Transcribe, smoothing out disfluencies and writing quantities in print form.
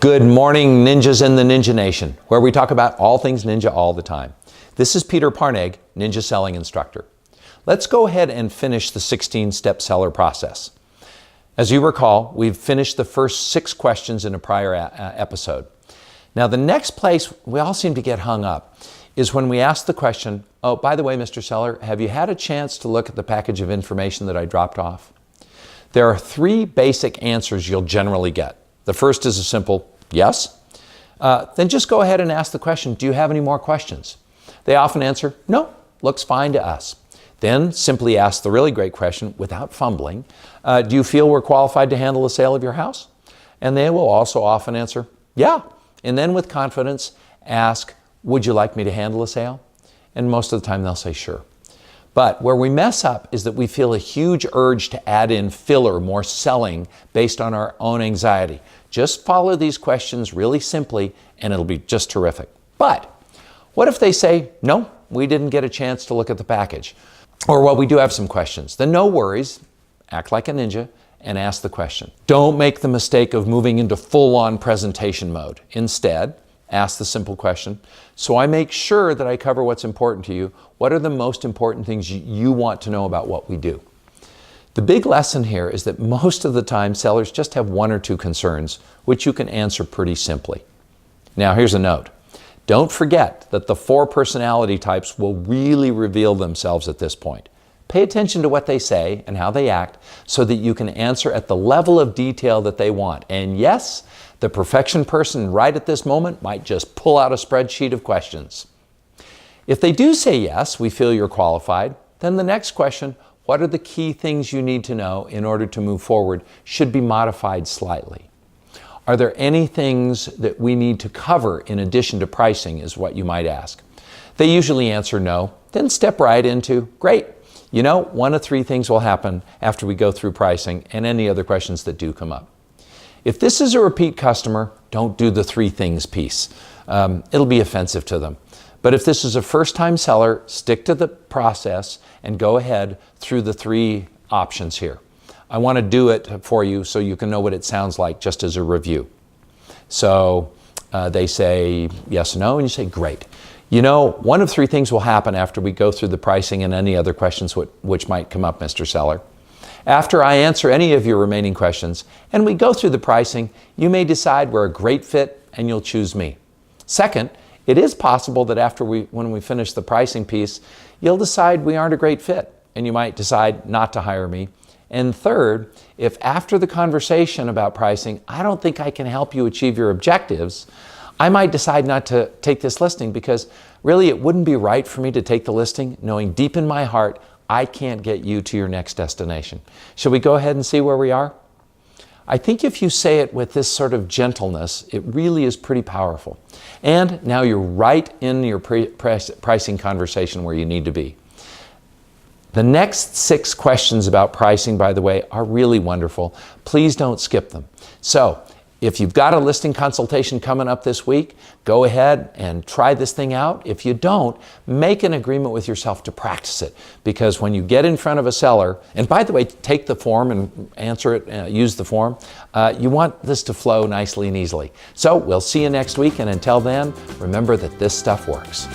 Good morning, ninjas in the Ninja Nation, where we talk about all things ninja all the time. This is Peter Parneg, Ninja Selling Instructor. Let's go ahead and finish the 16-step seller process. As you recall, we've finished the first 6 questions in a prior episode. Now, the next place we all seem to get hung up is when we ask the question, oh, by the way, Mr. Seller, have you had a chance to look at the package of information that I dropped off? There are 3 basic answers you'll generally get. The first is a simple yes. Then just go ahead and ask the question, do you have any more questions? They often answer, no, looks fine to us. Then simply ask the really great question without fumbling, do you feel we're qualified to handle the sale of your house? And they will also often answer, yeah. And then with confidence, ask, would you like me to handle a sale? And most of the time they'll say sure. But where we mess up is that we feel a huge urge to add in filler, more selling, based on our own anxiety. Just follow these questions really simply and it'll be just terrific. But what if they say, no, we didn't get a chance to look at the package? Or, well, we do have some questions. Then no worries, act like a ninja and ask the question. Don't make the mistake of moving into full-on presentation mode. Instead, ask the simple question, so I make sure that I cover what's important to you. What are the most important things you want to know about what we do? The big lesson here is that most of the time sellers just have 1 or 2 concerns, which you can answer pretty simply. Now here's a note. Don't forget that the 4 personality types will really reveal themselves at this point. Pay attention to what they say and how they act so that you can answer at the level of detail that they want. And yes, the perfection person right at this moment might just pull out a spreadsheet of questions. If they do say yes, we feel you're qualified, then the next question, what are the key things you need to know in order to move forward, should be modified slightly. Are there any things that we need to cover in addition to pricing, is what you might ask. They usually answer no, then step right into, great. You know, 1 of 3 things will happen after we go through pricing and any other questions that do come up. If this is a repeat customer, don't do the 3 things piece. It'll be offensive to them. But if this is a first-time seller, stick to the process and go ahead through the 3 options here. I want to do it for you so you can know what it sounds like just as a review. So they say yes or no, and you say great. You know, 1 of 3 things will happen after we go through the pricing and any other questions which might come up, Mr. Seller. After I answer any of your remaining questions and we go through the pricing, you may decide we're a great fit and you'll choose me. Second, it is possible that when we finish the pricing piece, you'll decide we aren't a great fit and you might decide not to hire me. And third, if after the conversation about pricing, I don't think I can help you achieve your objectives, I might decide not to take this listing because really it wouldn't be right for me to take the listing knowing deep in my heart I can't get you to your next destination. Shall we go ahead and see where we are? I think if you say it with this sort of gentleness, it really is pretty powerful. And now you're right in your pricing conversation where you need to be. The next 6 questions about pricing, by the way, are really wonderful. Please don't skip them. So, if you've got a listing consultation coming up this week, go ahead and try this thing out. If you don't, make an agreement with yourself to practice it. Because when you get in front of a seller, and by the way, take the form and answer it, use the form, you want this to flow nicely and easily. So we'll see you next week, and until then, remember that this stuff works.